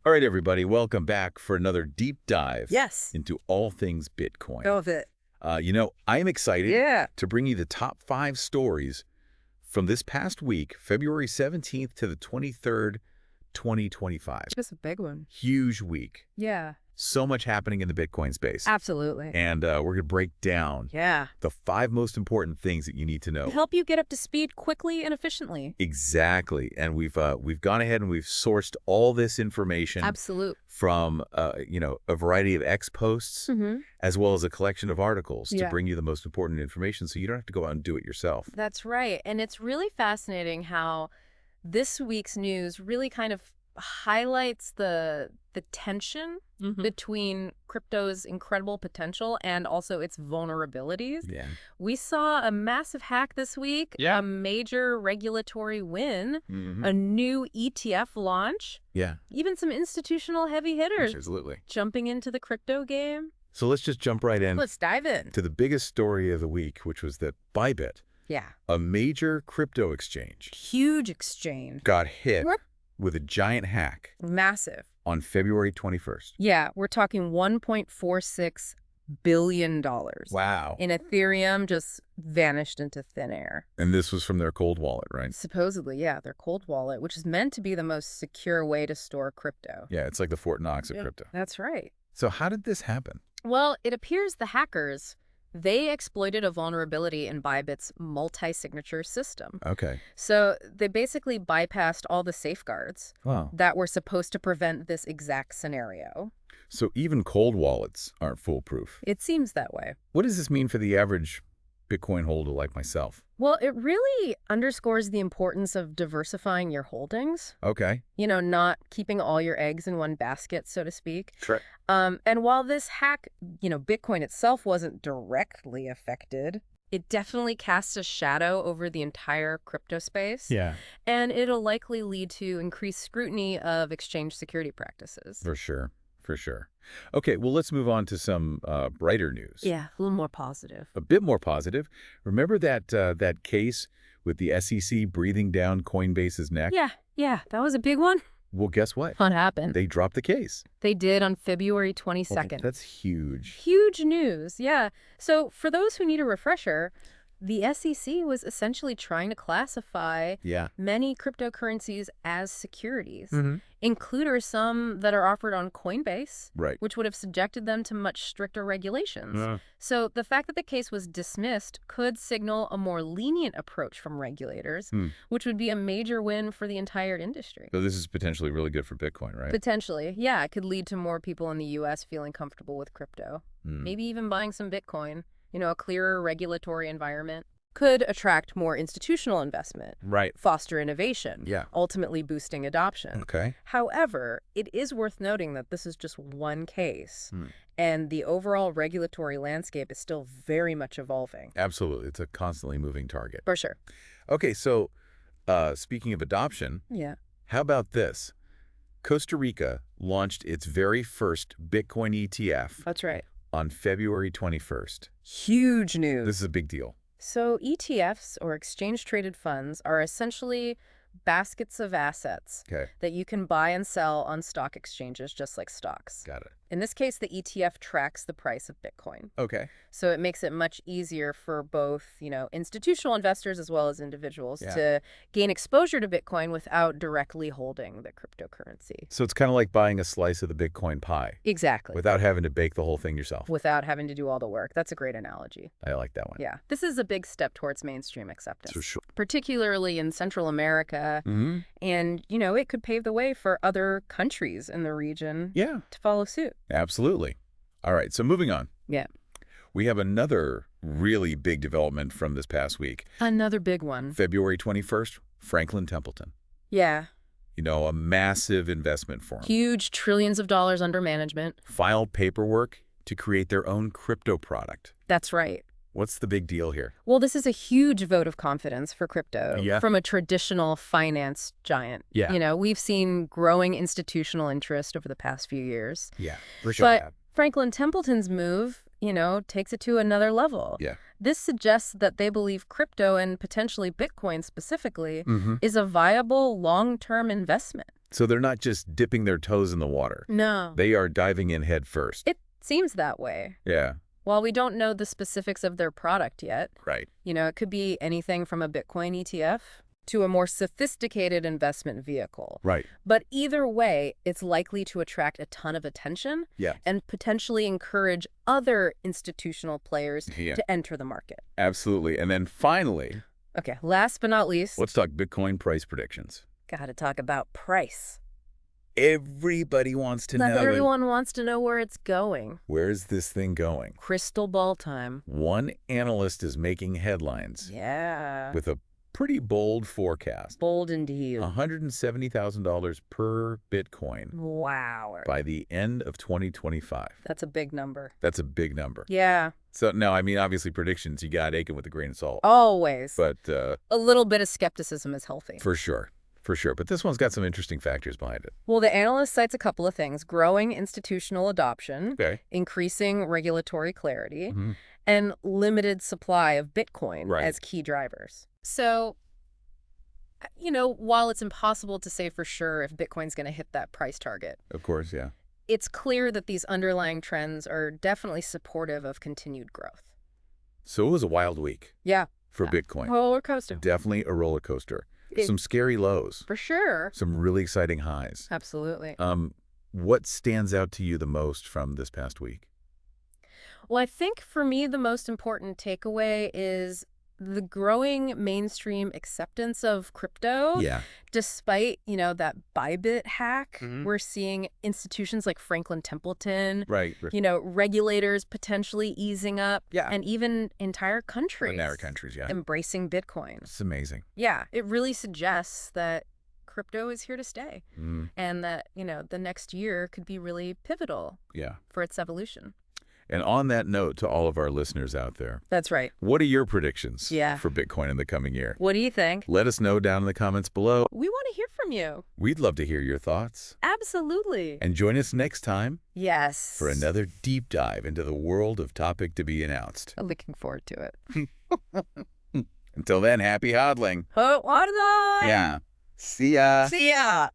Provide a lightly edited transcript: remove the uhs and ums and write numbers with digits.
All right, everybody, welcome back for another deep dive Yes. into all things Bitcoin. Go with it. I am excited Yeah. to bring you the top 5 stories from this past week, February 17th to the 23rd, 2025. Just a big one. Huge week. Yeah. So much happening in the Bitcoin space. Absolutely. And we're going to break down the 5 most important things that you need to know. Help you get up to speed quickly and efficiently. Exactly. And we've gone ahead and we've sourced all this information from a variety of X posts as well as a collection of articles to bring you the most important information so you don't have to go out and do it yourself. That's right. And it's really fascinating how this week's news really kind of highlights the tension between crypto's incredible potential and also its vulnerabilities. Yeah. We saw a massive hack this week, a major regulatory win, a new ETF launch, even some institutional heavy hitters jumping into the crypto game. So let's just jump right in. Let's dive in to the biggest story of the week, which was that Bybit, a major crypto exchange, huge exchange, got hit with a giant hack. Massive. On February 21st. Yeah, we're talking $1.46 billion. Wow. In Ethereum just vanished into thin air. And this was from their cold wallet, right? Supposedly, yeah, their cold wallet, which is meant to be the most secure way to store crypto. Yeah, it's like the Fort Knox of crypto. That's right. So how did this happen? Well, it appears the hackers, they exploited a vulnerability in Bybit's multi-signature system. Okay. So they basically bypassed all the safeguards that were supposed to prevent this exact scenario. So even cold wallets aren't foolproof. It seems that way. What does this mean for the average Bitcoin holder like myself? Well, it really underscores the importance of diversifying your holdings. Okay. You know, not keeping all your eggs in one basket, so to speak. Sure. And while this hack, Bitcoin itself wasn't directly affected, it definitely casts a shadow over the entire crypto space. Yeah. And it'll likely lead to increased scrutiny of exchange security practices. For sure. For sure. Okay, well, let's move on to some brighter news. Yeah, a little more positive. A bit more positive. Remember that case with the SEC breathing down Coinbase's neck? Yeah, that was a big one. Well, guess what? What happened? They dropped the case. They did on February 22nd. Oh, that's huge. Huge news, yeah. So for those who need a refresher, the SEC was essentially trying to classify many cryptocurrencies as securities, including some that are offered on Coinbase, which would have subjected them to much stricter regulations. So the fact that the case was dismissed could signal a more lenient approach from regulators, which would be a major win for the entire industry. So this is potentially really good for Bitcoin, right? Potentially, yeah. It could lead to more people in the U.S. feeling comfortable with crypto, maybe even buying some Bitcoin. A clearer regulatory environment could attract more institutional investment, foster innovation, ultimately boosting adoption. Okay. However, it is worth noting that this is just one case, and the overall regulatory landscape is still very much evolving. Absolutely. It's a constantly moving target. For sure. Okay, so speaking of adoption, how about this? Costa Rica launched its very first Bitcoin ETF. That's right. On February 21st. Huge news. This is a big deal. So ETFs, or exchange-traded funds, are essentially baskets of assets that you can buy and sell on stock exchanges, just like stocks. Got it. In this case, the ETF tracks the price of Bitcoin. Okay. So it makes it much easier for both, institutional investors as well as individuals to gain exposure to Bitcoin without directly holding the cryptocurrency. So it's kind of like buying a slice of the Bitcoin pie. Exactly. Without having to bake the whole thing yourself. Without having to do all the work. That's a great analogy. I like that one. Yeah. This is a big step towards mainstream acceptance. For sure. Particularly in Central America. And, it could pave the way for other countries in the region to follow suit. Absolutely. All right, so moving on. Yeah. We have another really big development from this past week. Another big one. February 21st, Franklin Templeton. Yeah. A massive investment firm. Huge trillions of dollars under management. Filed paperwork to create their own crypto product. That's right. What's the big deal here? Well, this is a huge vote of confidence for crypto from a traditional finance giant. We've seen growing institutional interest over the past few years. Yeah, for sure. But Franklin Templeton's move, takes it to another level. Yeah. This suggests that they believe crypto, and potentially Bitcoin specifically, is a viable long-term investment. So they're not just dipping their toes in the water. No. They are diving in head first. It seems that way. Yeah. While we don't know the specifics of their product yet. Right. It could be anything from a Bitcoin ETF to a more sophisticated investment vehicle. Right. But either way, it's likely to attract a ton of attention and potentially encourage other institutional players to enter the market. Absolutely. And then finally... Okay, last but not least... let's talk Bitcoin price predictions. Gotta talk about price. Everybody wants to know. Everyone wants to know where it's going. Where is this thing going? Crystal ball time. One analyst is making headlines. Yeah. With a pretty bold forecast. Bold indeed. $170,000 per Bitcoin. Wow. By the end of 2025. That's a big number. That's a big number. Yeah. So, no, I mean, obviously predictions, you got to take it with a grain of salt. Always. But a little bit of skepticism is healthy. For sure. For sure. But this one's got some interesting factors behind it. Well, the analyst cites a couple of things. Growing institutional adoption, increasing regulatory clarity, and limited supply of Bitcoin as key drivers. So, while it's impossible to say for sure if Bitcoin's going to hit that price target. Of course, yeah. It's clear that these underlying trends are definitely supportive of continued growth. So it was a wild week. Yeah. For Bitcoin. Roller coaster. Definitely a roller coaster. Some scary lows. For sure. Some really exciting highs. Absolutely. What stands out to you the most from this past week? Well, I think for me, the most important takeaway is the growing mainstream acceptance of crypto. Yeah. Despite, that Bybit hack, we're seeing institutions like Franklin Templeton, regulators potentially easing up, and even entire countries. Embracing Bitcoin. It's amazing. Yeah. It really suggests that crypto is here to stay and that, the next year could be really pivotal for its evolution. And on that note, to all of our listeners out there. That's right. What are your predictions for Bitcoin in the coming year? What do you think? Let us know down in the comments below. We want to hear from you. We'd love to hear your thoughts. Absolutely. And join us next time. Yes. For another deep dive into the world of topic to be announced. I'm looking forward to it. Until then, happy hodling. Hodling! Yeah. See ya. See ya.